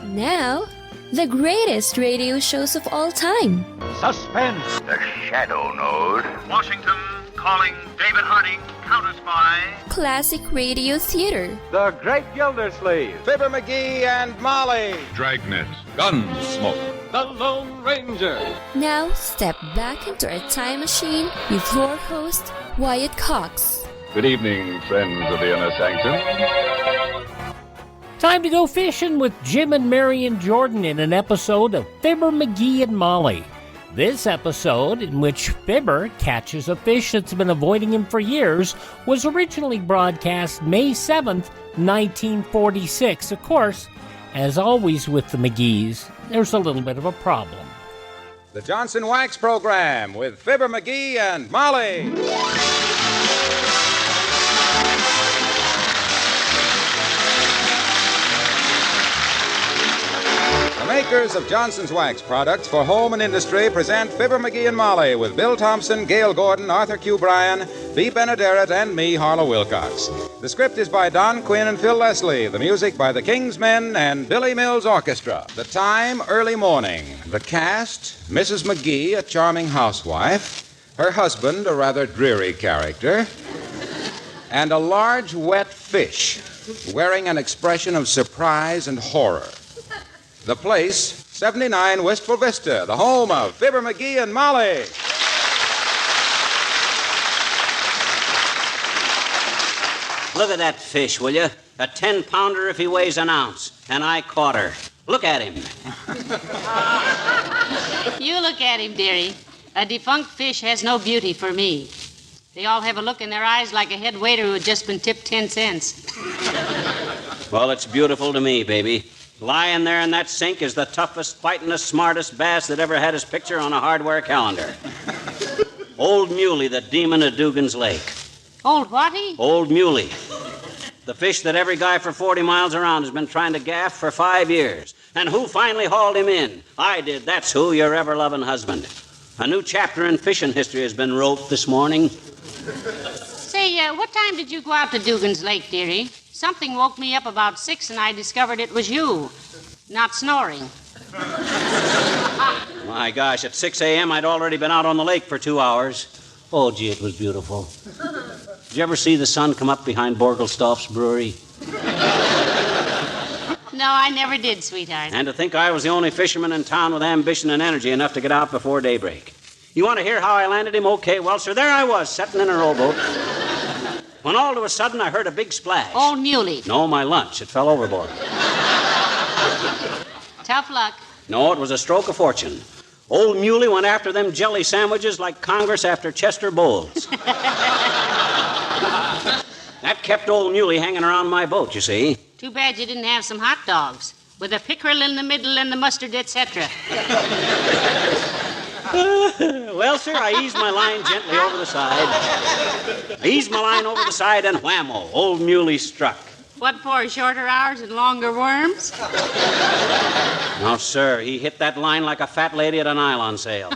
Now, the greatest radio shows of all time. Suspense. The Shadow Node. Washington calling David Harding, counter-spy. Classic radio theater. The Great Gildersleeve. Fibber McGee and Molly. Dragnet. Gunsmoke. The Lone Ranger. Now, step back into a time machine with your host, Wyatt Cox. Good evening, friends of the Inner Sanctum. Time to go fishing with Jim and Marion Jordan in an episode of Fibber McGee and Molly. This episode, in which Fibber catches a fish that's been avoiding him for years, was originally broadcast May 7th, 1946. Of course, as always with the McGees, there's a little bit of a problem. The Johnson Wax Program with Fibber McGee and Molly. The makers of Johnson's Wax products for home and industry present Fibber McGee and Molly with Bill Thompson, Gail Gordon, Arthur Q. Bryan, Bea Benaderet, and me, Harlow Wilcox. The script is by Don Quinn and Phil Leslie. The music by the King's Men and Billy Mills Orchestra. The time, early morning. The cast, Mrs. McGee, a charming housewife, her husband, a rather dreary character, and a large, wet fish wearing an expression of surprise and horror. The place, 79 Wistful Vista, the home of Fibber McGee and Molly. Look at that fish, will you? A 10-pounder if he weighs an ounce. And I caught her. Look at him. You look at him, dearie. A defunct fish has no beauty for me. They all have a look in their eyes like a head waiter who had just been tipped 10 cents. Well, it's beautiful to me, baby. Lying there in that sink is the toughest, fightingest, smartest bass that ever had his picture on a hardware calendar. Old Muley, the demon of Dugan's Lake. Old whaty? Old Muley. The fish that every guy for 40 miles around has been trying to gaff for 5 years. And who finally hauled him in? I did. That's who, your ever-loving husband. A new chapter in fishing history has been wrote this morning. Say, what time did you go out to Dugan's Lake, dearie? Something woke me up about 6 and I discovered it was you, not snoring. My gosh, at 6 a.m. I'd already been out on the lake for 2 hours. Oh, gee, it was beautiful. Did you ever see the sun come up behind Borgelstoff's brewery? No, I never did, sweetheart. And to think I was the only fisherman in town with ambition and energy enough to get out before daybreak. You want to hear how I landed him? Okay, well, sir, there I was, sitting in a rowboat. When all of a sudden I heard a big splash. Old Muley. No, my lunch. It fell overboard. Tough luck. No, it was a stroke of fortune. Old Muley went after them jelly sandwiches like Congress after Chester Bowles. That kept old Muley hanging around my boat, you see. Too bad you didn't have some hot dogs with a pickerel in the middle and the mustard, etc. Well, sir, I eased my line gently over the side. I eased my line over the side and whammo, old Muley struck. What for, shorter hours and longer worms? No, sir, he hit that line like a fat lady at a nylon sale.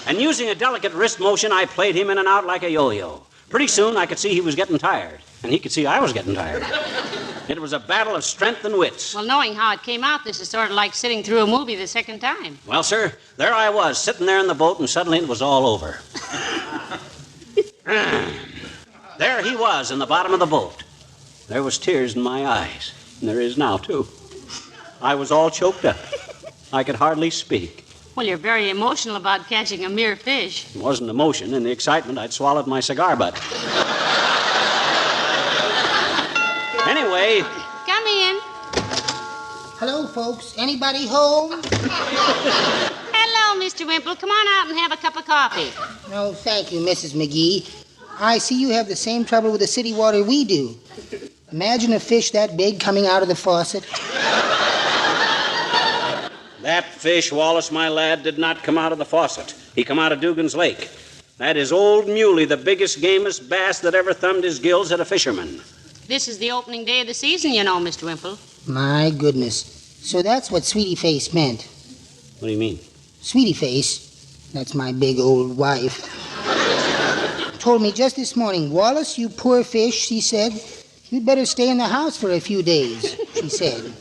And using a delicate wrist motion, I played him in and out like a yo-yo. Pretty soon, I could see he was getting tired, and he could see I was getting tired. It was a battle of strength and wits. Well, knowing how it came out, this is sort of like sitting through a movie the second time. Well, sir, there I was, sitting there in the boat, and suddenly it was all over. There he was in the bottom of the boat. There was tears in my eyes, and there is now, too. I was all choked up. I could hardly speak. Well, you're very emotional about catching a mere fish. It wasn't emotion. In the excitement, I'd swallowed my cigar butt. Anyway... Come in. Hello, folks. Anybody home? Hello, Mr. Wimple. Come on out and have a cup of coffee. No, thank you, Mrs. McGee. I see you have the same trouble with the city water we do. Imagine a fish that big coming out of the faucet. That fish, Wallace, my lad, did not come out of the faucet. He come out of Dugan's Lake. That is Old Muley, the biggest, gamest bass that ever thumbed his gills at a fisherman. This is the opening day of the season, you know, Mr. Wimple. My goodness. So that's what Sweetie Face meant. What do you mean? Sweetie Face, that's my big old wife, told me just this morning, Wallace, you poor fish, she said, "You'd better stay in the house for a few days," she said.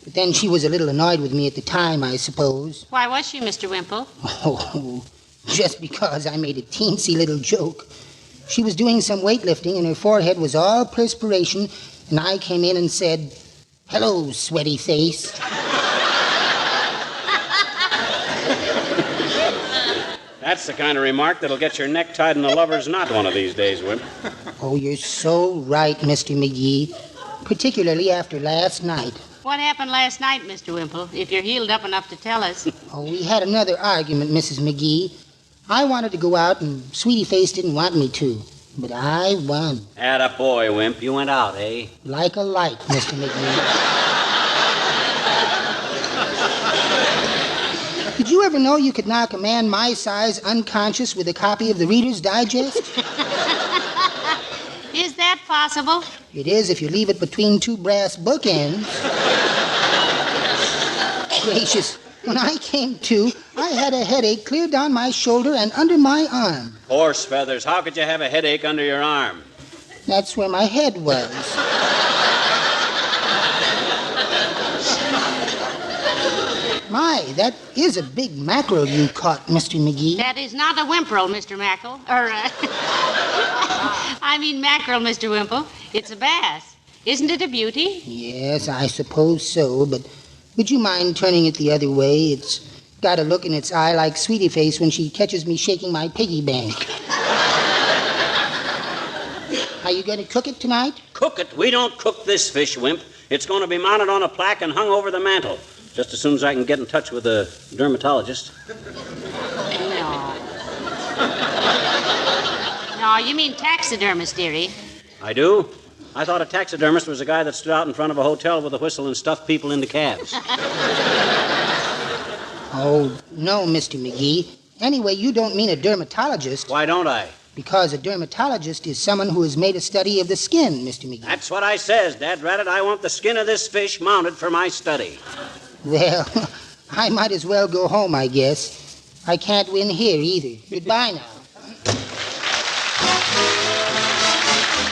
But then she was a little annoyed with me at the time, I suppose. Why was she, Mr. Wimple? Oh, just because I made a teensy little joke. She was doing some weightlifting, and her forehead was all perspiration, and I came in and said, "Hello, sweaty face." That's the kind of remark that'll get your neck tied in a lover's knot one of these days, Wimp. Oh, you're so right, Mr. McGee, particularly after last night. What happened last night, Mr. Wimple, if you're healed up enough to tell us? Oh, we had another argument, Mrs. McGee. I wanted to go out, and Sweetie Face didn't want me to. But I won. Atta boy, Wimp. You went out, eh? Like a light, Mr. McGee. Did you ever know you could knock a man my size unconscious with a copy of the Reader's Digest? Is that possible? It is if you leave it between two brass bookends. Gracious. When I came to, I had a headache clear down my shoulder and under my arm. Horse feathers. How could you have a headache under your arm? That's where my head was. My, that is a big mackerel you caught, Mr. McGee. That is not a whimperel, Mr. Mackerel. I mean mackerel, Mr. Wimple. It's a bass. Isn't it a beauty? Yes, I suppose so, but would you mind turning it the other way? It's got a look in its eye like Sweetie Face when she catches me shaking my piggy bank. Are you going to cook it tonight? Cook it? We don't cook this fish, Wimp. It's going to be mounted on a plaque and hung over the mantel. Just as soon as I can get in touch with a dermatologist. No, you mean taxidermist, dearie. I do? I thought a taxidermist was a guy that stood out in front of a hotel with a whistle and stuffed people into cabs. Oh, no, Mr. McGee. Anyway, you don't mean a dermatologist. Why don't I? Because a dermatologist is someone who has made a study of the skin, Mr. McGee. That's what I says, Dad Rabbit. I want the skin of this fish mounted for my study. Well, I might as well go home, I guess. I can't win here either. Goodbye now.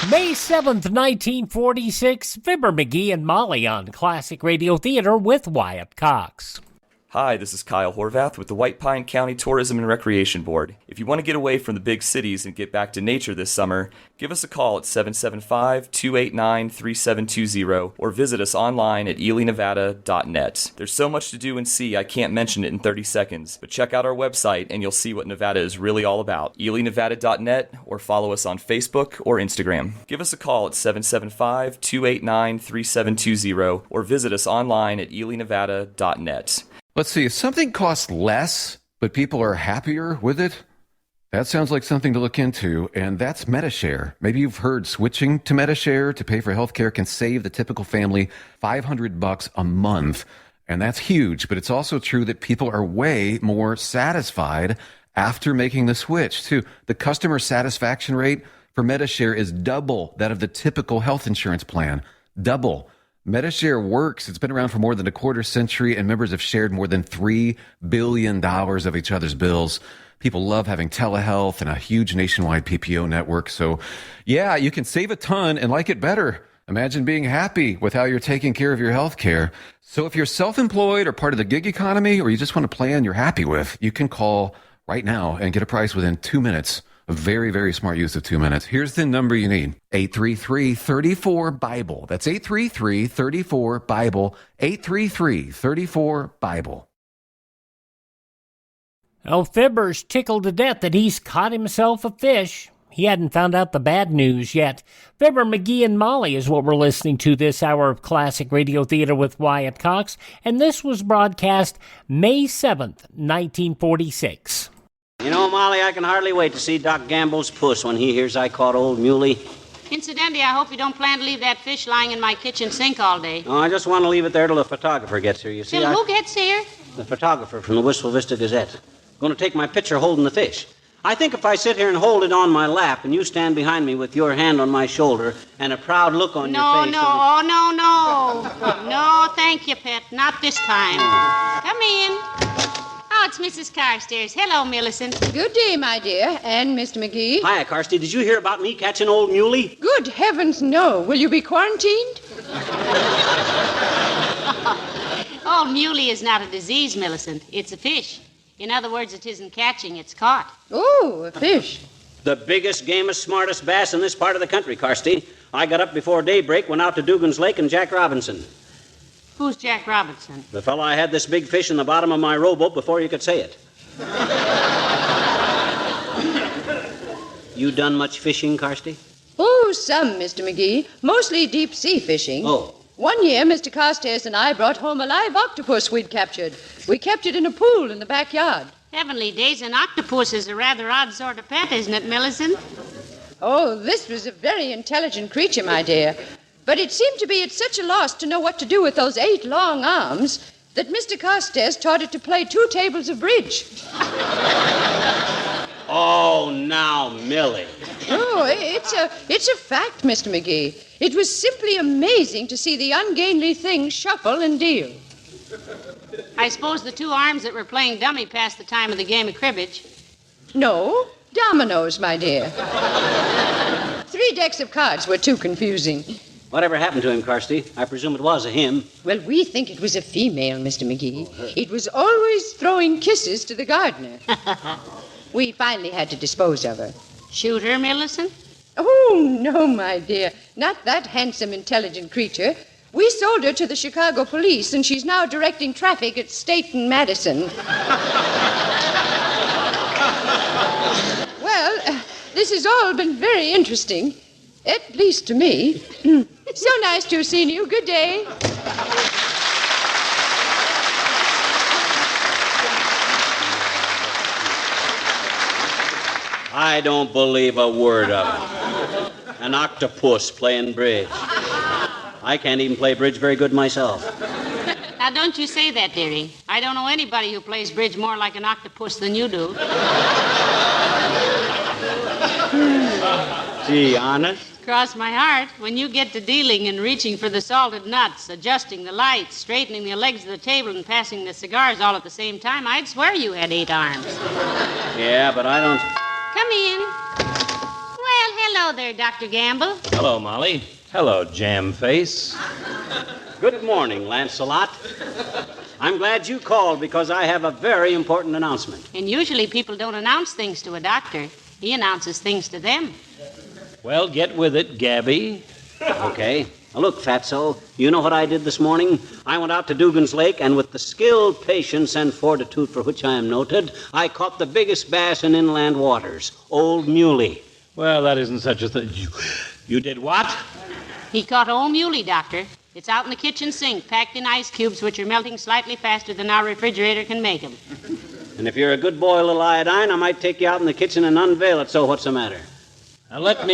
May 7th, 1946, Fibber McGee and Molly on Classic Radio Theater with Wyatt Cox. Hi, this is Kyle Horvath with the White Pine County Tourism and Recreation Board. If you want to get away from the big cities and get back to nature this summer, give us a call at 775-289-3720 or visit us online at elinevada.net. There's so much to do and see I can't mention it in 30 seconds, but check out our website and you'll see what Nevada is really all about. elinevada.net or follow us on Facebook or Instagram. Give us a call at 775-289-3720 or visit us online at elinevada.net. Let's see, if something costs less, but people are happier with it, that sounds like something to look into, and that's MediShare. Maybe you've heard switching to MediShare to pay for healthcare can save the typical family $500 a month, and that's huge, but it's also true that people are way more satisfied after making the switch, too. The customer satisfaction rate for MediShare is double that of the typical health insurance plan. Double. MediShare works. It's been around for more than a quarter century, and members have shared more than $3 billion of each other's bills. People love having telehealth and a huge nationwide PPO network. So, yeah, you can save a ton and like it better. Imagine being happy with how you're taking care of your health care. So if you're self-employed or part of the gig economy, or you just want a plan you're happy with, you can call right now and get a price within 2 minutes. A very, very smart use of 2 minutes. Here's the number you need. 833-34-BIBLE. That's 833-34-BIBLE. 833-34-BIBLE. Well, Fibber's tickled to death that he's caught himself a fish. He hadn't found out the bad news yet. Fibber McGee and Molly is what we're listening to this hour of Classic Radio Theater with Wyatt Cox, and this was broadcast May 7th, 1946. You know, Molly, I can hardly wait to see Doc Gamble's puss when he hears I caught Old Muley. Incidentally, I hope you don't plan to leave that fish lying in my kitchen sink all day. Oh, I just want to leave it there till the photographer gets here, you see. Till who gets here? The photographer from the Wistful Vista Gazette. Going to take my picture holding the fish. I think if I sit here and hold it on my lap and you stand behind me with your hand on my shoulder and a proud look on your face... No, no, thank you, pet. Not this time. Come in. Oh, it's Mrs. Carstairs. Hello, Millicent. Good day, my dear, and Mr. McGee. Hiya, Carsty. Did you hear about me catching Old Muley? Good heavens, no. Will you be quarantined? Old Muley is not a disease, Millicent. It's a fish. In other words, it isn't catching, it's caught. Oh, a fish. The biggest, gamest, smartest bass in this part of the country, Carsty. I got up before daybreak, went out to Dugan's Lake and Jack Robinson. Who's Jack Robinson? The fellow I had this big fish in the bottom of my rowboat before you could say it. You done much fishing, Carsty? Oh, some, Mr. McGee. Mostly deep-sea fishing. Oh. One year, Mr. Carstairs and I brought home a live octopus we'd captured. We kept it in a pool in the backyard. Heavenly days, an octopus is a rather odd sort of pet, isn't it, Millicent? Oh, this was a very intelligent creature, my dear. But it seemed to be at such a loss to know what to do with those 8 long arms that Mr. Carstairs taught it to play 2 tables of bridge. Oh, now, Millie. Oh, it's a fact, Mr. McGee. It was simply amazing to see the ungainly thing shuffle and deal. I suppose the 2 arms that were playing dummy passed the time of the game of cribbage. No, dominoes, my dear. 3 decks of cards were too confusing. Whatever happened to him, Carsty? I presume it was a him. Well, we think it was a female, Mr. McGee. It was always throwing kisses to the gardener. We finally had to dispose of her. Shoot her, Millicent? Oh, no, my dear. Not that handsome, intelligent creature. We sold her to the Chicago police, and she's now directing traffic at State and Madison. Well, this has all been very interesting, at least to me. So nice to have seen you. Good day. I don't believe a word of it. An octopus playing bridge. I can't even play bridge very good myself. Now, don't you say that, dearie. I don't know anybody who plays bridge more like an octopus than you do. Gee, honest? Cross my heart, when you get to dealing and reaching for the salted nuts, adjusting the lights, straightening the legs of the table, and passing the cigars all at the same time, I'd swear you had 8 arms. Yeah, but I don't... Come in. Well, hello there, Dr. Gamble. Hello, Molly. Hello, Jam Face. Good morning, Lancelot. I'm glad you called because I have a very important announcement. And usually people don't announce things to a doctor. He announces things to them. Well, get with it, Gabby. Okay. Now look, Fatso, you know what I did this morning? I went out to Dugan's Lake, and with the skill, patience, and fortitude for which I am noted, I caught the biggest bass in inland waters, Old Muley. Well, that isn't such a thing. You did what? He caught Old Muley, Doctor. It's out in the kitchen sink, packed in ice cubes, which are melting slightly faster than our refrigerator can make them. And if you're a good boy, little iodine, I might take you out in the kitchen and unveil it, so what's the matter? Now, let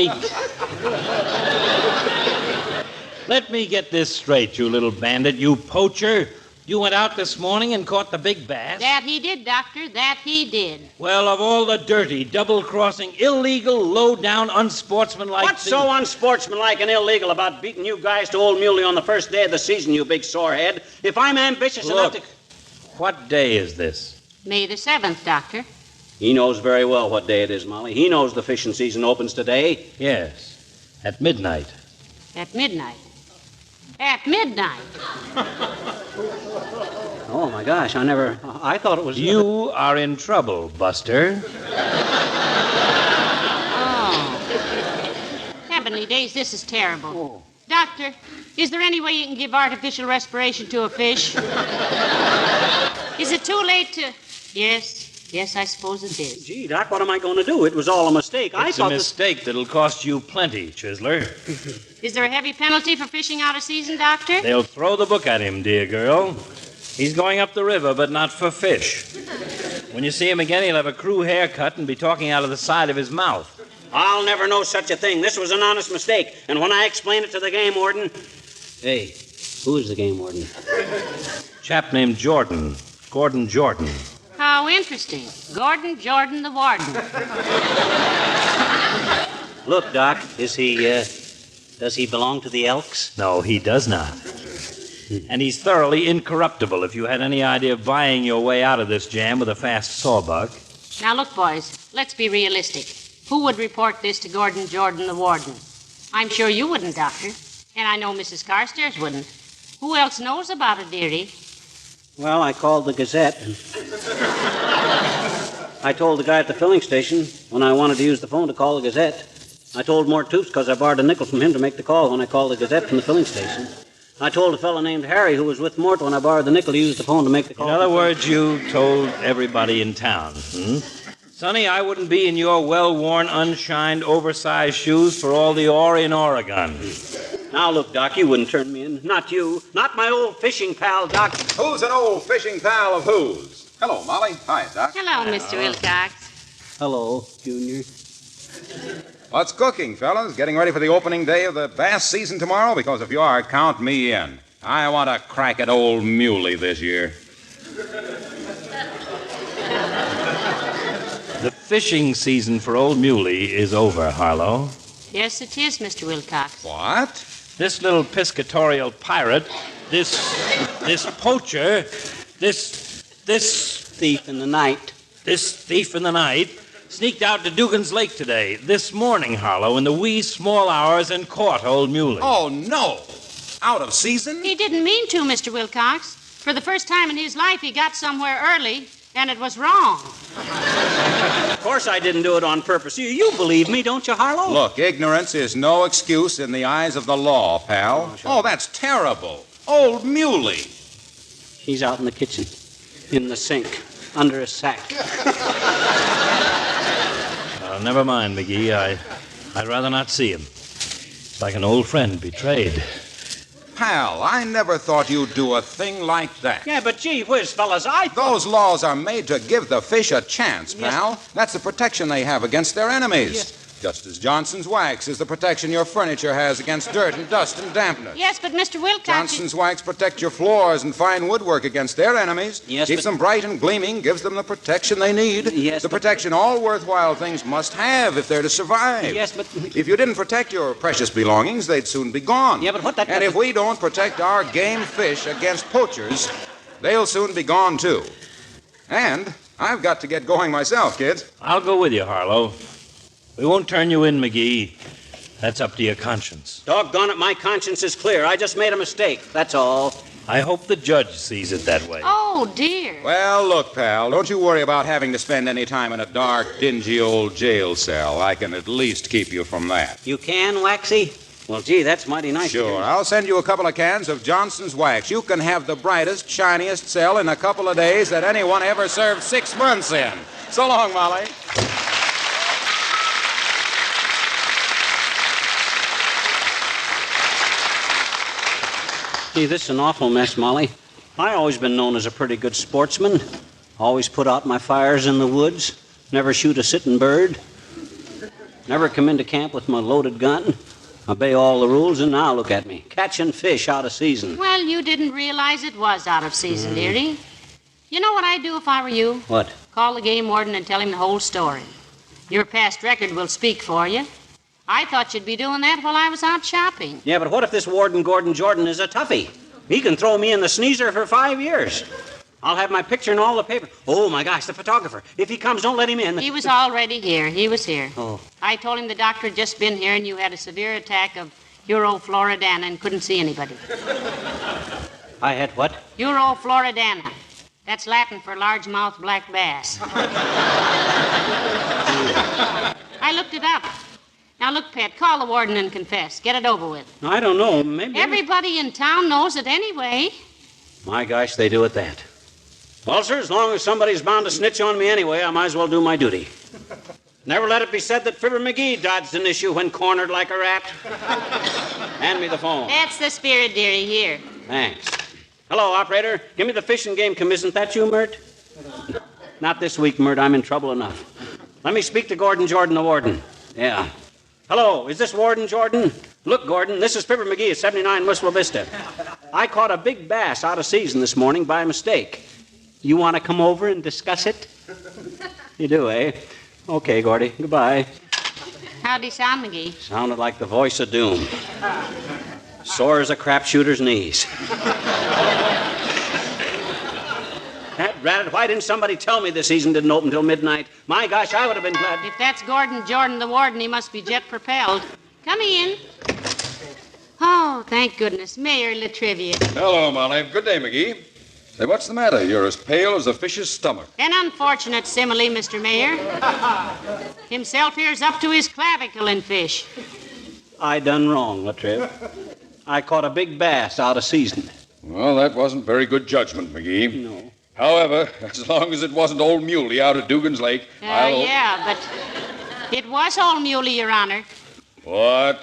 me get this straight, you little bandit, you poacher. You went out this morning and caught the big bass? That he did, Doctor, that he did. Well, of all the dirty, double-crossing, illegal, low-down, unsportsmanlike What's so unsportsmanlike and illegal about beating you guys to Old Muley on the first day of the season, you big sorehead? If I'm ambitious enough to... What day is this? May the 7th, Doctor. He knows very well what day it is, Molly. He knows the fishing season opens today. Yes, at midnight. At midnight. At midnight. Oh, my gosh, I thought it was... You are in trouble, Buster. Oh. Heavenly days, this is terrible. Oh. Doctor, is there any way you can give artificial respiration to a fish? Is it too late to... Yes, I suppose it is. Gee, Doc, what am I going to do? It was all a mistake. It's a mistake that'll cost you plenty, Chisler. Is there a heavy penalty for fishing out of season, Doctor? They'll throw the book at him, dear girl. He's going up the river, but not for fish. When you see him again, he'll have a crew haircut and be talking out of the side of his mouth. I'll never know such a thing. This was an honest mistake. And when I explain it to the game warden... Hey, who is the game warden? Chap named Jordan. Gordon Jordan. How interesting. Gordon Jordan the warden. Look, Doc, does he belong to the Elks? No, he does not. And he's thoroughly incorruptible if you had any idea of buying your way out of this jam with a fast sawbuck. Now, look, boys, let's be realistic. Who would report this to Gordon Jordan, the warden? I'm sure you wouldn't, Doctor. And I know Mrs. Carstairs wouldn't. Who else knows about it, dearie? Well, I called the Gazette. And I told the guy at the filling station when I wanted to use the phone to call the Gazette. I told Mort Toops because I borrowed a nickel from him to make the call when I called the Gazette from the filling station. I told a fellow named Harry who was with Mort when I borrowed the nickel to use the phone to make the call. In other words, you told everybody in town, Sonny, I wouldn't be in your well-worn, unshined, oversized shoes for all the ore in Oregon. Now, look, Doc, you wouldn't turn me in. Not you. Not my old fishing pal, Doc. Who's an old fishing pal of whose? Hello, Molly. Hi, Doc. Hello, Mr. Wilcox. Hello, Junior. What's cooking, fellas? Getting ready for the opening day of the bass season tomorrow? Because if you are, count me in. I want a crack at Old Muley this year. The fishing season for Old Muley is over, Harlow. Yes, it is, Mr. Wilcox. What? This little piscatorial pirate, this poacher, this thief in the night. This thief in the night sneaked out to Dugan's Lake today, this morning, Harlow, in the wee small hours, and caught Old Muley. Oh, no. Out of season? He didn't mean to, Mr. Wilcox. For the first time in his life, he got somewhere early, and it was wrong. Of course I didn't do it on purpose. You believe me, don't you, Harlow? Look, ignorance is no excuse in the eyes of the law, pal. Oh, that's terrible. Old Muley. He's out in the kitchen, in the sink, under a sack. Never mind, McGee. I'd rather not see him. It's like an old friend betrayed. Pal, I never thought you'd do a thing like that. Yeah, but gee whiz, fellas, Those laws are made to give the fish a chance, pal. Yes. That's the protection they have against their enemies. Yes. Just as Johnson's wax is the protection your furniture has against dirt and dust and dampness. Yes, but Mr. Wilcox... Johnson's wax protects your floors and fine woodwork against their enemies. Yes, Keeps them bright and gleaming, gives them the protection they need. Yes, the protection all worthwhile things must have if they're to survive. Yes, but... If you didn't protect your precious belongings, they'd soon be gone. Yeah, but what that... And if we don't protect our game fish against poachers, they'll soon be gone, too. And I've got to get going myself, kids. I'll go with you, Harlow. We won't turn you in, McGee. That's up to your conscience. Doggone it, my conscience is clear. I just made a mistake, that's all. I hope the judge sees it that way. Oh, dear. Well, look, pal, don't you worry about having to spend any time in a dark, dingy old jail cell. I can at least keep you from that. You can, Waxy? Well, gee, that's mighty nice. Sure. I'll send you a couple of cans of Johnson's wax. You can have the brightest, shiniest cell in a couple of days that anyone ever served 6 months in. So long, Molly. Gee, this is an awful mess, Molly. I always been known as a pretty good sportsman. Always put out my fires in the woods. Never shoot a sitting bird. Never come into camp with my loaded gun. Obey all the rules, and now look at me. Catching fish out of season. Well, you didn't realize it was out of season, dearie. You know what I'd do if I were you? What? Call the game warden and tell him the whole story. Your past record will speak for you. I thought you'd be doing that while I was out shopping. Yeah, but what if this warden Gordon Jordan is a toughie? He can throw me in the sneezer for 5 years. I'll have my picture in all the paper. Oh, my gosh, the photographer. If he comes, don't let him in. He was already here. He was here. Oh. I told him the doctor had just been here and you had a severe attack of Eurofloridana and couldn't see anybody. I had what? Eurofloridana. That's Latin for largemouth black bass. I looked it up. Now, look, Pet, call the warden and confess. Get it over with. I don't know. Maybe... Everybody in town knows it anyway. My gosh, they do it that. Well, sir, as long as somebody's bound to snitch on me anyway, I might as well do my duty. Never let it be said that Fibber McGee dodged an issue when cornered like a rat. Hand me the phone. That's the spirit, dearie. Here. Thanks. Hello, operator. Give me the fish and game commission. Isn't that you, Mert? Not this week, Mert. I'm in trouble enough. Let me speak to Gordon Jordan, the warden. Yeah. Hello, is this Warden Jordan? Look, Gordon, this is Fibber McGee at 79 Wistful Vista. I caught a big bass out of season this morning by mistake. You want to come over and discuss it? You do, eh? Okay, Gordy. Goodbye. How'd he sound, McGee? Sounded like the voice of doom. Sore as a crapshooter's knees. Drat it, why didn't somebody tell me the season didn't open till midnight? My gosh, I would have been glad. If that's Gordon Jordan, the warden, he must be jet-propelled. Come in. Oh, thank goodness. Mayor Latrivia. Hello, Molly. Good day, McGee. Say, what's the matter? You're as pale as a fish's stomach. An unfortunate simile, Mr. Mayor. Himself here's up to his clavicle in fish. I done wrong, Latriv. I caught a big bass out of season. Well, that wasn't very good judgment, McGee. No. However, as long as it wasn't Old Muley out at Dugan's Lake, I'll... Yeah, but it was Old Muley, Your Honor. What?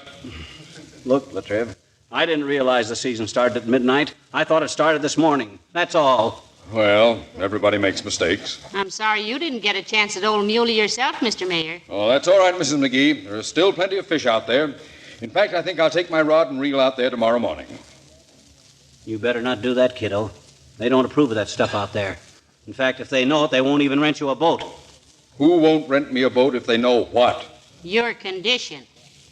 Look, Latriv, I didn't realize the season started at midnight. I thought it started this morning. That's all. Well, everybody makes mistakes. I'm sorry you didn't get a chance at Old Muley yourself, Mr. Mayor. Oh, that's all right, Mrs. McGee. There are still plenty of fish out there. In fact, I think I'll take my rod and reel out there tomorrow morning. You better not do that, kiddo. They don't approve of that stuff out there. In fact, if they know it, they won't even rent you a boat. Who won't rent me a boat if they know what? Your condition.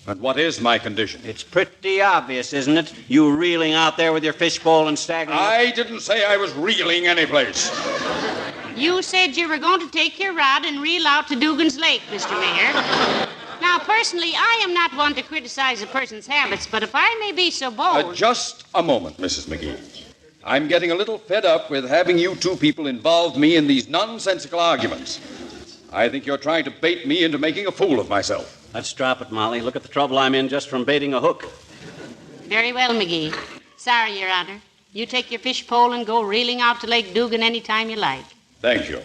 And what is my condition? It's pretty obvious, isn't it? You reeling out there with your fishbowl and staggering... I didn't say I was reeling anyplace. You said you were going to take your rod and reel out to Dugan's Lake, Mr. Mayor. Now, personally, I am not one to criticize a person's habits, but if I may be so bold... Just a moment, Mrs. McGee. I'm getting a little fed up with having you two people involve me in these nonsensical arguments. I think you're trying to bait me into making a fool of myself. Let's drop it, Molly. Look at the trouble I'm in just from baiting a hook. Very well, McGee. Sorry, Your Honor. You take your fish pole and go reeling out to Lake Dugan any time you like. Thank you.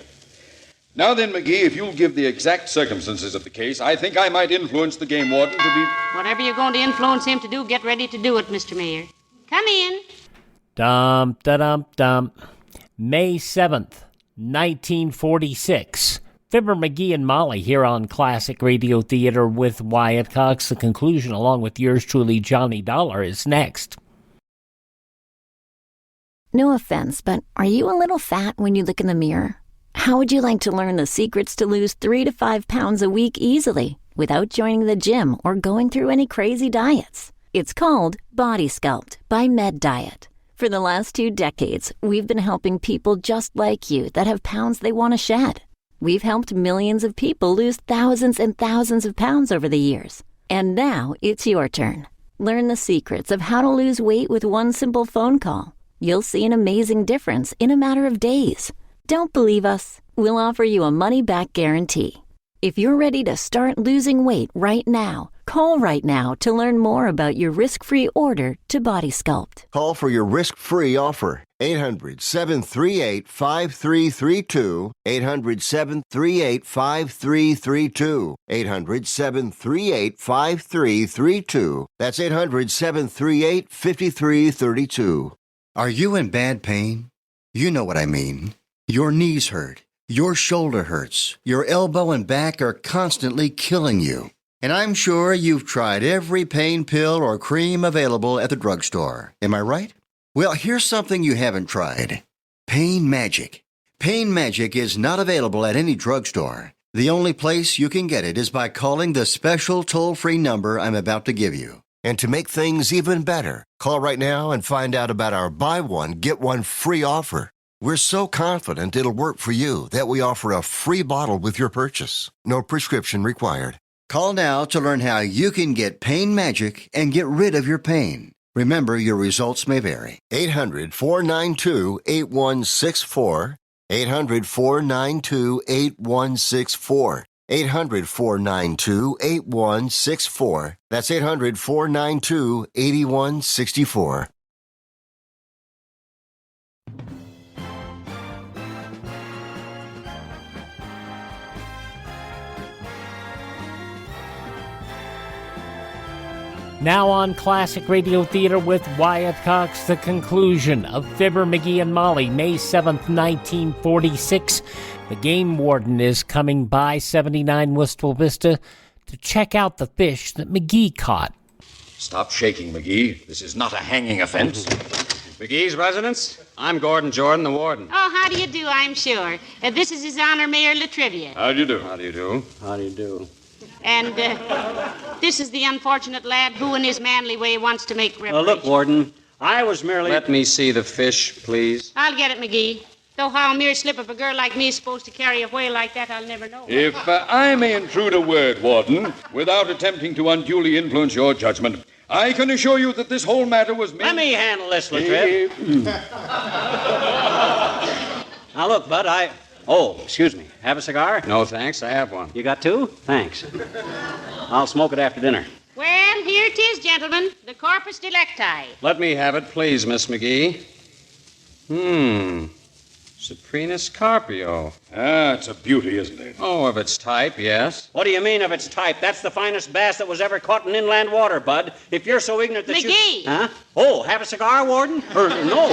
Now then, McGee, if you'll give the exact circumstances of the case, I think I might influence the game warden to be... Whatever you're going to influence him to do, get ready to do it, Mr. Mayor. Come in. Dum-da-dum-dum. May 7th, 1946. Fibber McGee and Molly here on Classic Radio Theater with Wyatt Cox. The conclusion, along with yours truly, Johnny Dollar, is next. No offense, but are you a little fat when you look in the mirror? How would you like to learn the secrets to lose 3 to 5 pounds a week easily without joining the gym or going through any crazy diets? It's called Body Sculpt by Med Diet. For the last 2 decades, we've been helping people just like you that have pounds they want to shed. We've helped millions of people lose thousands and thousands of pounds over the years. And now it's your turn. Learn the secrets of how to lose weight with one simple phone call. You'll see an amazing difference in a matter of days. Don't believe us? We'll offer you a money-back guarantee. If you're ready to start losing weight right now, call right now to learn more about your risk-free order to Body Sculpt. Call for your risk-free offer. 800-738-5332. 800-738-5332. 800-738-5332. That's 800-738-5332. Are you in bad pain? You know what I mean. Your knees hurt. Your shoulder hurts. Your elbow and back are constantly killing you. And I'm sure you've tried every pain pill or cream available at the drugstore. Am I right? Well, here's something you haven't tried. Pain Magic. Pain Magic is not available at any drugstore. The only place you can get it is by calling the special toll-free number I'm about to give you. And to make things even better, call right now and find out about our buy one, get one free offer. We're so confident it'll work for you that we offer a free bottle with your purchase. No prescription required. Call now to learn how you can get Pain Magic and get rid of your pain. Remember, your results may vary. 800-492-8164. 800-492-8164. 800-492-8164. That's 800-492-8164. Now on Classic Radio Theater with Wyatt Cox, the conclusion of Fibber McGee and Molly, May 7th, 1946. The game warden is coming by 79 Wistful Vista to check out the fish that McGee caught. Stop shaking, McGee. This is not a hanging offense. McGee's residence? I'm Gordon Jordan, the warden. Oh, how do you do, I'm sure. This is His Honor Mayor Latrivia. How do you do? How do you do? How do you do? And this is the unfortunate lad who in his manly way wants to make reparations. Look, Warden, I was merely... Let me see the fish, please. I'll get it, McGee. Though how a mere slip of a girl like me is supposed to carry a whale like that, I'll never know. If I may intrude a word, Warden, without attempting to unduly influence your judgment, I can assure you that this whole matter was made... Let me handle this, Latriv. Now, look, Bud, Oh, excuse me. Have a cigar? No, thanks. I have one. You got two? Thanks. I'll smoke it after dinner. Well, here it is, gentlemen. The corpus delicti. Let me have it, please, Miss McGee. Saprinus Carpio. Ah, it's a beauty, isn't it? Oh, of its type, yes. What do you mean of its type? That's the finest bass that was ever caught in inland water, Bud. If you're so ignorant that McGee! Huh? Oh, have a cigar, Warden? Or no.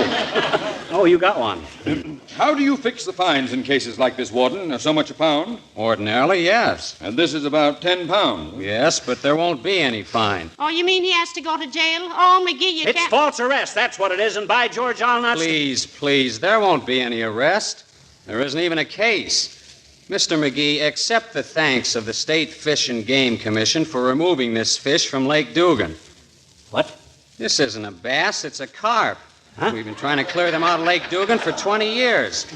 Oh, you got one. How do you fix the fines in cases like this, Warden? So much a pound? Ordinarily, yes. And this is about 10 pounds. Yes, but there won't be any fine. Oh, you mean he has to go to jail? Oh, McGee, you It's can't... false arrest, that's what it is, and by George, I'll not... Please, there won't be any arrest. There isn't even a case. Mr. McGee, accept the thanks of the State Fish and Game Commission for removing this fish from Lake Dugan. What? This isn't a bass, it's a carp. Huh? We've been trying to clear them out of Lake Dugan for 20 years.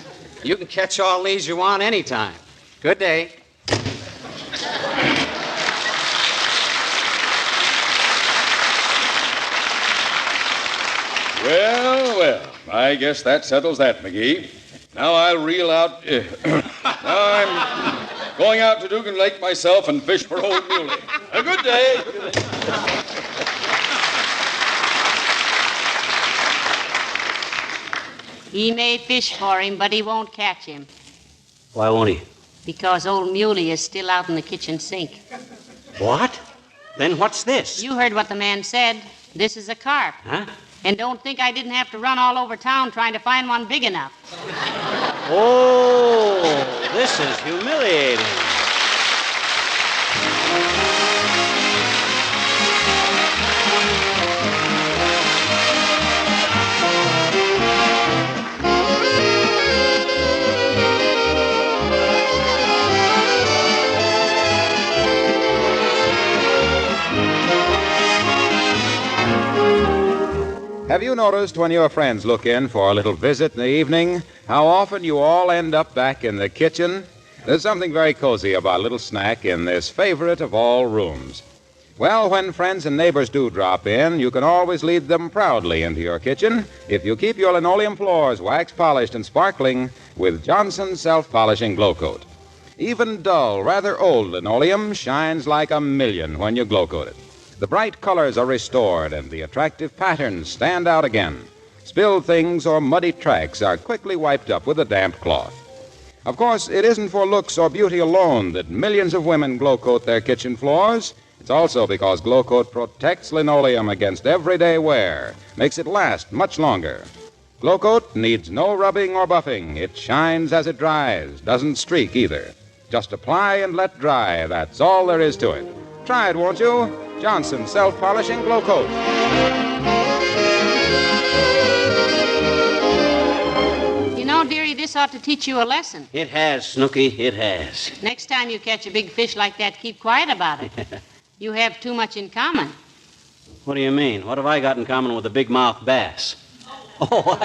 You can catch all these you want anytime. Good day. Well, I guess that settles that, McGee. Now I'll reel out... now I'm going out to Dugan Lake myself and fish for Old Muley. A good day. He may fish for him, but he won't catch him. Why won't he? Because Old Muley is still out in the kitchen sink. What? Then what's this? You heard what the man said. This is a carp. Huh? And don't think I didn't have to run all over town trying to find one big enough. Oh, this is humiliating. Have you noticed when your friends look in for a little visit in the evening, how often you all end up back in the kitchen? There's something very cozy about a little snack in this favorite of all rooms. Well, when friends and neighbors do drop in, you can always lead them proudly into your kitchen if you keep your linoleum floors wax polished and sparkling with Johnson's self-polishing Glow Coat. Even dull, rather old linoleum shines like a million when you Glow Coat it. The bright colors are restored and the attractive patterns stand out again. Spilled things or muddy tracks are quickly wiped up with a damp cloth. Of course, it isn't for looks or beauty alone that millions of women Glow Coat their kitchen floors. It's also because Glow Coat protects linoleum against everyday wear, makes it last much longer. Glow Coat needs no rubbing or buffing. It shines as it dries, doesn't streak either. Just apply and let dry, that's all there is to it. Try it, won't you? Johnson's self-polishing Glow Coat. You know, dearie, this ought to teach you a lesson. It has, Snooky, it has. Next time you catch a big fish like that, keep quiet about it. You have too much in common. What do you mean? What have I got in common with a big-mouthed bass? Oh,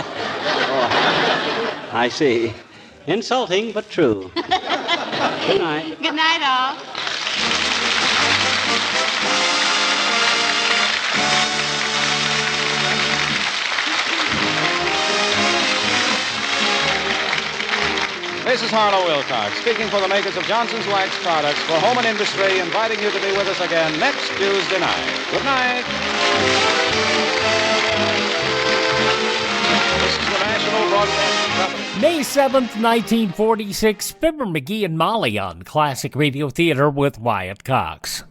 I see. Insulting, but true. Good night. Good night, all. This is Harlow Wilcox, speaking for the makers of Johnson's Wax Products for Home and Industry, inviting you to be with us again next Tuesday night. Good night. This is the National Broadcasting Company. May 7th, 1946, Fibber McGee and Molly on Classic Radio Theater with Wyatt Cox.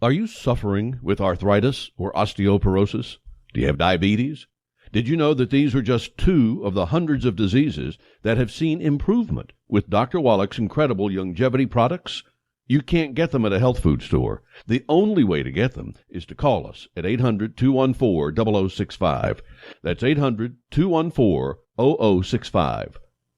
Are you suffering with arthritis or osteoporosis? Do you have diabetes? Did you know that these are just two of the hundreds of diseases that have seen improvement with Dr. Wallach's incredible longevity products? You can't get them at a health food store. The only way to get them is to call us at 800-214-0065. That's 800-214-0065.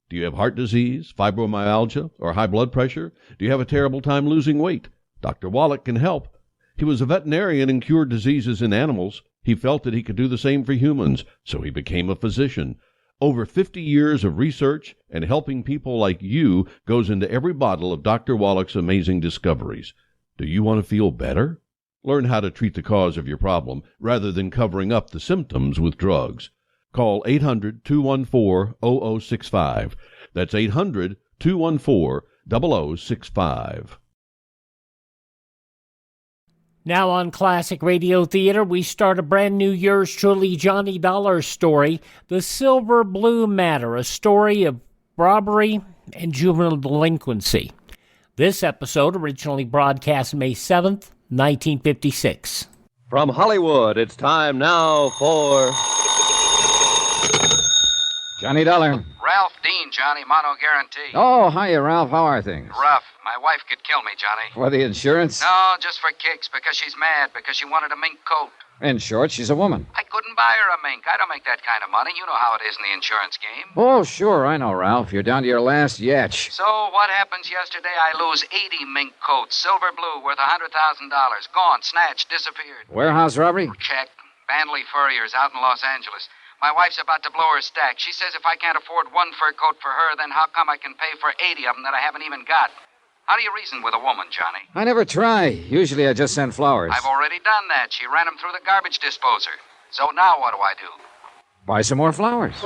Do you have heart disease, fibromyalgia, or high blood pressure? Do you have a terrible time losing weight? Dr. Wallach can help. He was a veterinarian and cured diseases in animals. He felt that he could do the same for humans, so he became a physician. Over 50 years of research and helping people like you goes into every bottle of Dr. Wallach's amazing discoveries. Do you want to feel better? Learn how to treat the cause of your problem rather than covering up the symptoms with drugs. Call 800-214-0065. That's 800-214-0065. Now on Classic Radio Theater, we start a brand new yours truly Johnny Dollar story, The Silver Blue Matter, a story of robbery and juvenile delinquency. This episode originally broadcast May 7th, 1956. From Hollywood, it's time now for Johnny Dollar. Ralph Dean, Johnny, mono guarantee. Oh, hiya, Ralph. How are things? Rough. My wife could kill me, Johnny. For the insurance? No, just for kicks, because she's mad, because she wanted a mink coat. In short, she's a woman. I couldn't buy her a mink. I don't make that kind of money. You know how it is in the insurance game. Oh, sure, I know, Ralph. You're down to your last yatch. So what happens yesterday? I lose 80 mink coats, silver blue, worth $100,000. Gone, snatched, disappeared. Warehouse robbery? Check. Bandley Furriers out in Los Angeles. My wife's about to blow her stack. She says if I can't afford one fur coat for her, then how come I can pay for 80 of them that I haven't even got? How do you reason with a woman, Johnny? I never try. Usually I just send flowers. I've already done that. She ran them through the garbage disposer. So now what do I do? Buy some more flowers.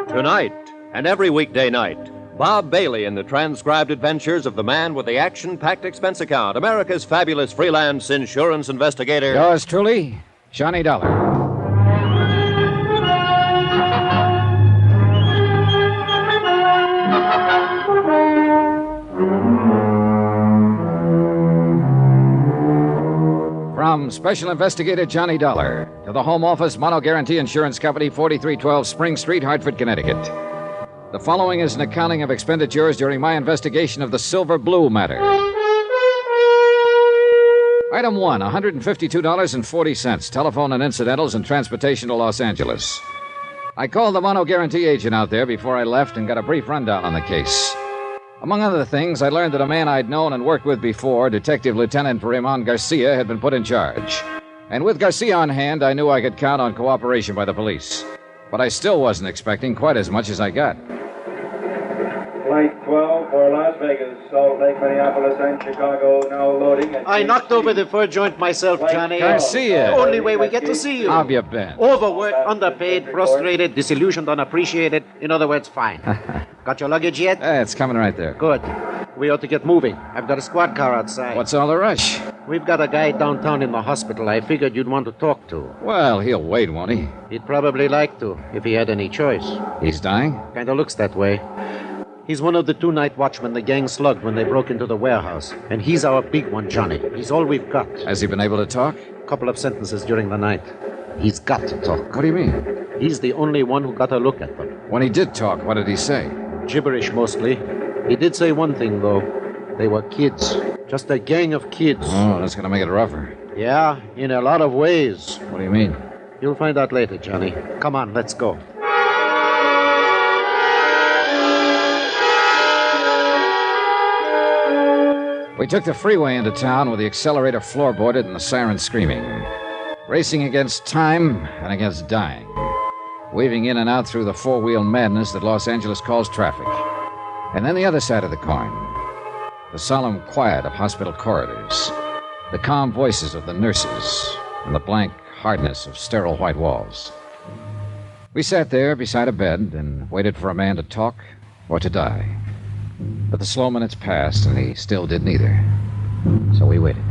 Tonight and every weekday night, Bob Bailey in the transcribed adventures of the man with the action-packed expense account, America's fabulous freelance insurance investigator. Yours truly, Johnny Dollar. From Special Investigator Johnny Dollar to the Home Office Mono Guarantee Insurance Company, 4312 Spring Street, Hartford, Connecticut. The following is an accounting of expenditures during my investigation of the Silver Blue matter. Item 1, $152.40, telephone and incidentals and transportation to Los Angeles. I called the Mono Guarantee agent out there before I left and got a brief rundown on the case. Among other things, I learned that a man I'd known and worked with before, Detective Lieutenant Raymond Garcia, had been put in charge. And with Garcia on hand, I knew I could count on cooperation by the police. But I still wasn't expecting quite as much as I got. Flight 12 for Las Vegas, Salt Lake, Minneapolis, and Chicago, now loading. I knocked over the fur joint myself, Johnny. Garcia. The only way we get to see you. How have you been? Overworked, underpaid, frustrated, disillusioned, unappreciated. In other words, fine. Got your luggage yet? It's coming right there. Good. We ought to get moving. I've got a squad car outside. What's all the rush? We've got a guy downtown in the hospital I figured you'd want to talk to. Well, he'll wait, won't he? He'd probably like to, if he had any choice. He's dying? Kinda looks that way. He's one of the 2 night watchmen the gang slugged when they broke into the warehouse. And he's our big one, Johnny. He's all we've got. Has he been able to talk? A couple of sentences during the night. He's got to talk. What do you mean? He's the only one who got a look at them. When he did talk, what did he say? Gibberish, mostly. He did say one thing, though. They were kids. Just a gang of kids. Oh, that's going to make it rougher. Yeah, in a lot of ways. What do you mean? You'll find out later, Johnny. Come on, let's go. We took the freeway into town with the accelerator floorboarded and the siren screaming. Racing against time and against dying. Weaving in and out through the four-wheel madness that Los Angeles calls traffic. And then the other side of the coin. The solemn quiet of hospital corridors. The calm voices of the nurses. And the blank hardness of sterile white walls. We sat there beside a bed and waited for a man to talk or to die. But the slow minutes passed, and he still did neither. So we waited.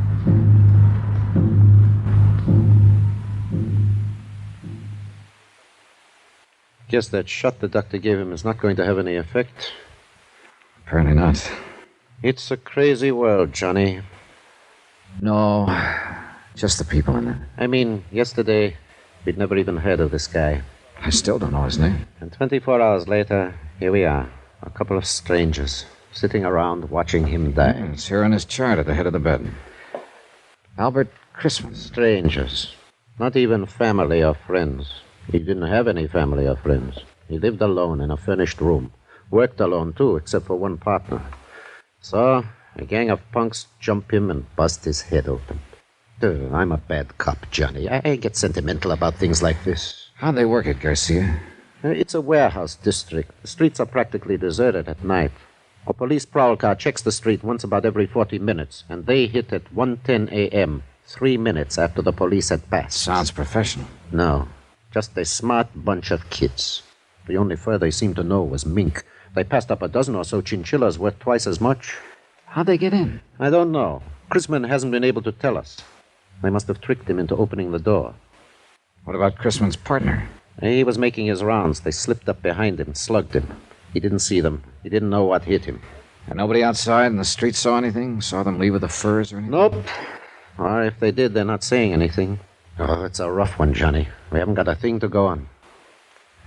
Guess that shot the doctor gave him is not going to have any effect. Apparently not. It's a crazy world, Johnny. No, just the people in it. I mean, yesterday, we'd never even heard of this guy. I still don't know his name. And 24 hours later, here we are. A couple of strangers sitting around watching him die. It's here on his chart at the head of the bed. Albert Christman. Strangers. Not even family or friends. He didn't have any family or friends. He lived alone in a furnished room. Worked alone, too, except for one partner. So, a gang of punks jump him and bust his head open. I'm a bad cop, Johnny. I get sentimental about things like this. How'd they work it, Garcia? It's a warehouse district. The streets are practically deserted at night. A police prowl car checks the street once about every 40 minutes, and they hit at 1:10 a.m., 3 minutes after the police had passed. Sounds professional. No, just a smart bunch of kids. The only fur they seemed to know was mink. They passed up a dozen or so chinchillas worth twice as much. How'd they get in? I don't know. Chrisman hasn't been able to tell us. They must have tricked him into opening the door. What about Chrisman's partner? He was making his rounds. They slipped up behind him, slugged him. He didn't see them. He didn't know what hit him. And nobody outside in the street saw anything? Saw them leave with the furs or anything? Nope. Or if they did, they're not saying anything. Oh, it's a rough one, Johnny. We haven't got a thing to go on.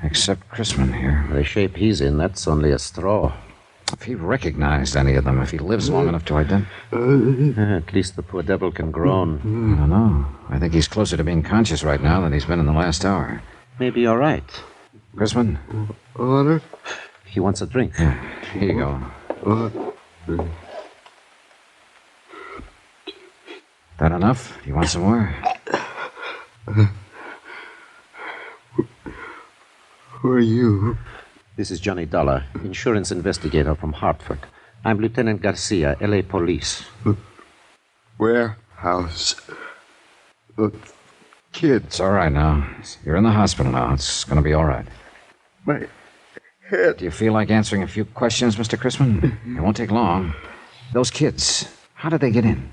Except Chrisman here. The shape he's in, that's only a straw. If he recognized any of them, if he lives long enough to identify... At least the poor devil can groan. I don't know. I think he's closer to being conscious right now than he's been in the last hour. Maybe you're right. Chrisman? Order? He wants a drink. Yeah, here you go. That enough? You want some more? Who are you? This is Johnny Dollar, insurance investigator from Hartford. I'm Lieutenant Garcia, L.A. Police. Warehouse. Kid. It's all right now. You're in the hospital now. It's going to be all right. My head. Do you feel like answering a few questions, Mr. Chrisman? It won't take long. Those kids, how did they get in?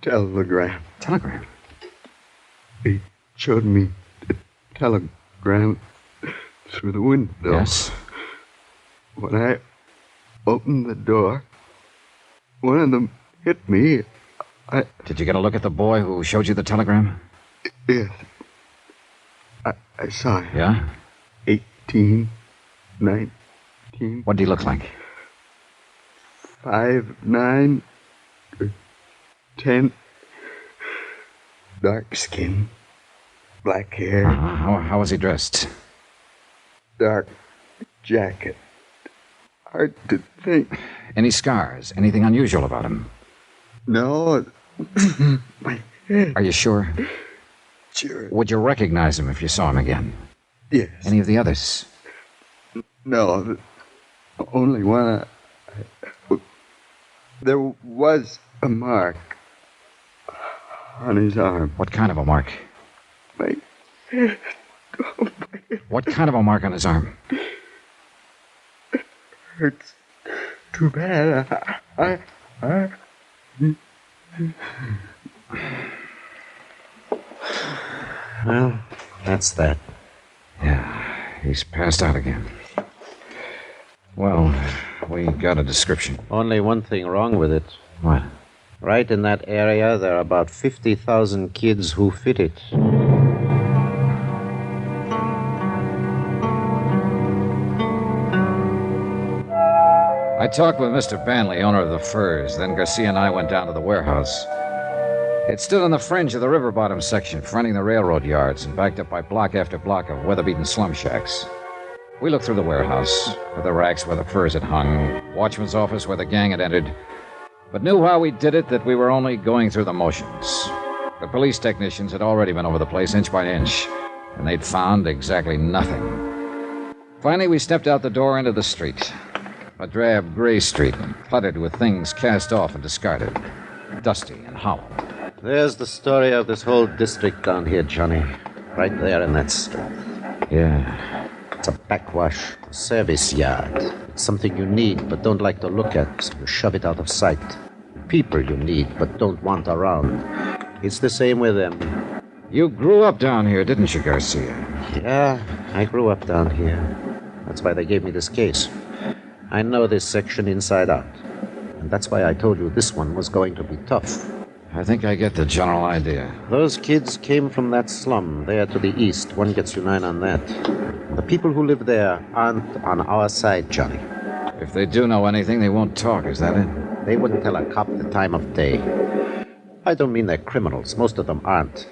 Telegram. Telegram? He showed me the telegram through the window. Yes. When I opened the door, one of them hit me. Did you get a look at the boy who showed you the telegram? Yes. I saw him. Yeah? 18, 19. What did he look like? 5'9", 10. Dark skin, black hair. How was he dressed? Dark jacket. Hard to think. Any scars? Anything unusual about him? No. My head. Are you sure? Sure. Would you recognize him if you saw him again? Yes. Any of the others? No. The only one. There was a mark on his arm. What kind of a mark? My head. What kind of a mark on his arm? Hurts too bad. Well, that's that. Yeah, he's passed out again. Well, we got a description. Only one thing wrong with it. What? Right in that area, there are about 50,000 kids who fit it. I talked with Mr. Banley, owner of the furs. Then Garcia and I went down to the warehouse. It stood on the fringe of the river bottom section, fronting the railroad yards, and backed up by block after block of weather-beaten slum shacks. We looked through the warehouse, at the racks where the furs had hung, watchman's office where the gang had entered, but knew while we did it that we were only going through the motions. The police technicians had already been over the place inch by inch, and they'd found exactly nothing. Finally, we stepped out the door into the street. A drab gray street, cluttered with things cast off and discarded, dusty and hollow. There's the story of this whole district down here, Johnny. Right there in that street. Yeah. It's a backwash, a service yard. It's something you need but don't like to look at, so you shove it out of sight. People you need but don't want around. It's the same with them. You grew up down here, didn't you, Garcia? Yeah, I grew up down here. That's why they gave me this case. I know this section inside out. And that's why I told you this one was going to be tough. I think I get the general idea. Those kids came from that slum there to the east. One gets you 9 on that. The people who live there aren't on our side, Johnny. If they do know anything, they won't talk, is that it? They wouldn't tell a cop the time of day. I don't mean they're criminals. Most of them aren't.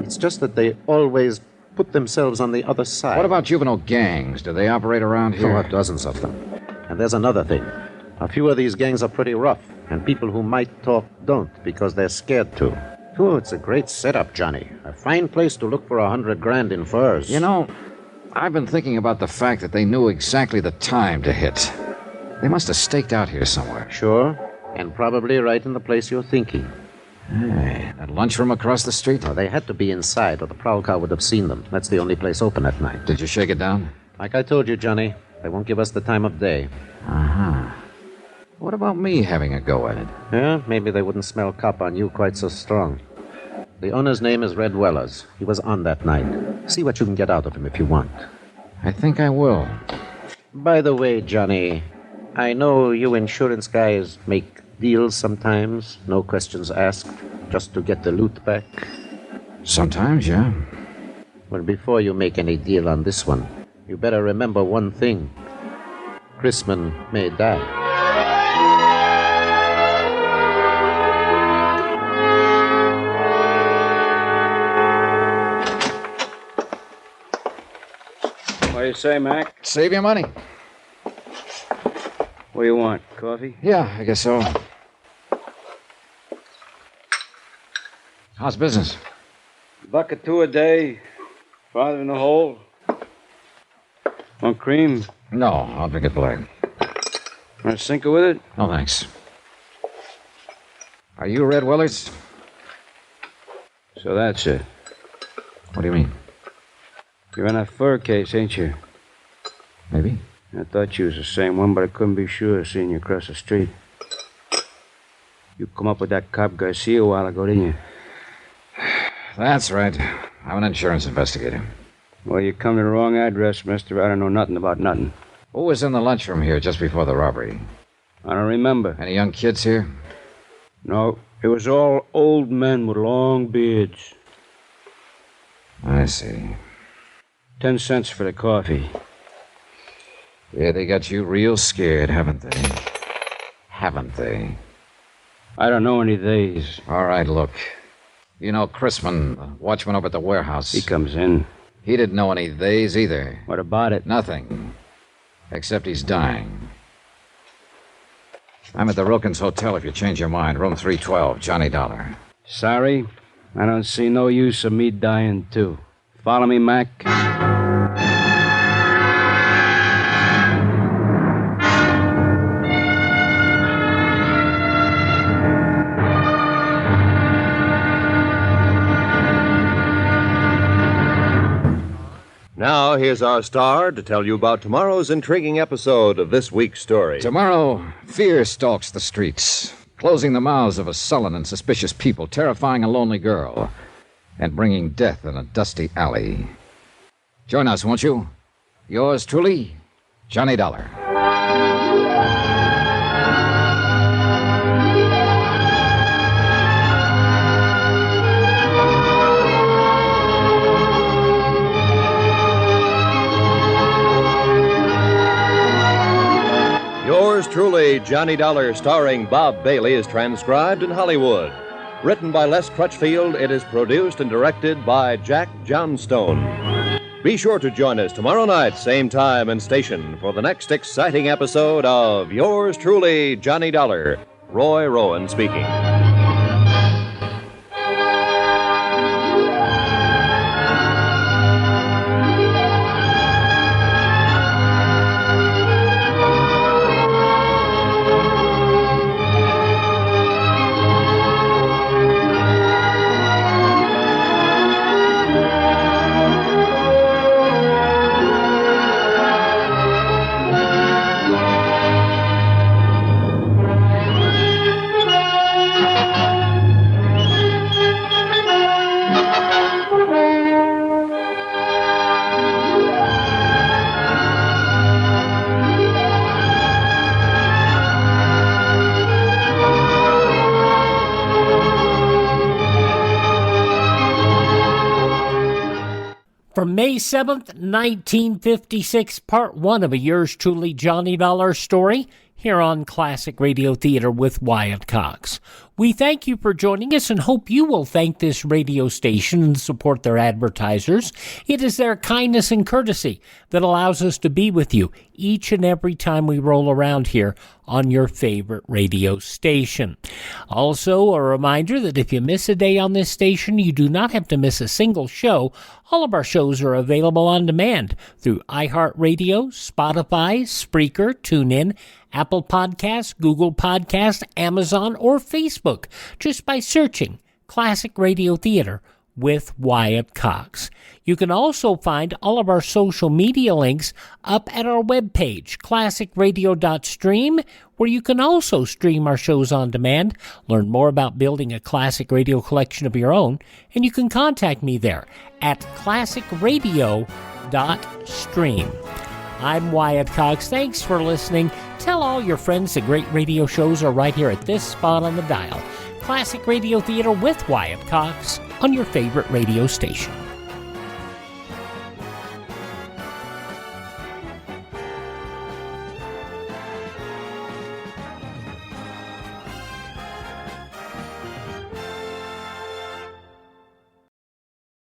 It's just that they always put themselves on the other side. What about juvenile gangs? Do they operate around here? There are dozens of them. And there's another thing. A few of these gangs are pretty rough. And people who might talk don't because they're scared to. Oh, it's a great setup, Johnny. A fine place to look for $100,000 in furs. You know, I've been thinking about the fact that they knew exactly the time to hit. They must have staked out here somewhere. Sure. And probably right in the place you're thinking. Hey, that lunchroom across the street? Oh, they had to be inside, or the prowl car would have seen them. That's the only place open at night. Did you shake it down? Like I told you, Johnny, they won't give us the time of day. Uh-huh. What about me having a go at it? Yeah, maybe they wouldn't smell cop on you quite so strong. The owner's name is Red Wellers. He was on that night. See what you can get out of him if you want. I think I will. By the way, Johnny, I know you insurance guys make deals sometimes, no questions asked, just to get the loot back. Sometimes, yeah. Well, before you make any deal on this one, you better remember one thing. Chrisman may die. What do you say, Mac? Save your money. What do you want? Coffee? Yeah, I guess so. How's business? $1.02 a day. Father in the hole. Want cream? No, I'll drink it black. Want a sinker with it? No, thanks. Are you Red Wellers? So that's it. What do you mean? You're in that fur case, ain't you? Maybe. I thought you was the same one, but I couldn't be sure seeing you across the street. You come up with that cop Garcia a while ago, didn't you? That's right. I'm an insurance investigator. Well, you come to the wrong address, mister. I don't know nothing about nothing. Who was in the lunchroom here just before the robbery? I don't remember. Any young kids here? No, it was all old men with long beards. I see. 10 cents for the coffee. Yeah, they got you real scared, haven't they? Haven't they? I don't know any theys. All right, look. You know Chrisman, the watchman over at the warehouse. He comes in. He didn't know any theys either. What about it? Nothing. Except he's dying. I'm at the Wilkins Hotel if you change your mind. Room 312, Johnny Dollar. Sorry, I don't see no use of me dying, too. Follow me, Mac? Now, here's our star to tell you about tomorrow's intriguing episode of this week's story. Tomorrow, fear stalks the streets, closing the mouths of a sullen and suspicious people, terrifying a lonely girl, and bringing death in a dusty alley. Join us, won't you? Yours truly, Johnny Dollar. Yours truly, Johnny Dollar, starring Bob Bailey, is transcribed in Hollywood. Written by Les Crutchfield, it is produced and directed by Jack Johnstone. Be sure to join us tomorrow night, same time and station, for the next exciting episode of Yours truly, Johnny Dollar. Roy Rowan speaking. From May 7th, 1956, part one of a Yours Truly Johnny Dollar story, here on Classic Radio Theater with Wyatt Cox. We thank you for joining us and hope you will thank this radio station and support their advertisers. It is their kindness and courtesy that allows us to be with you each and every time we roll around here on your favorite radio station. Also, a reminder that if you miss a day on this station, you do not have to miss a single show. All of our shows are available on demand through iHeartRadio, Spotify, Spreaker, TuneIn, Apple Podcasts, Google Podcasts, Amazon, or Facebook, just by searching Classic Radio Theater with Wyatt Cox. You can also find all of our social media links up at our webpage, classicradio.stream, where you can also stream our shows on demand, learn more about building a classic radio collection of your own, and you can contact me there at classicradio.stream. I'm Wyatt Cox. Thanks for listening. Tell all your friends the great radio shows are right here at this spot on the dial. Classic Radio Theater with Wyatt Cox on your favorite radio station.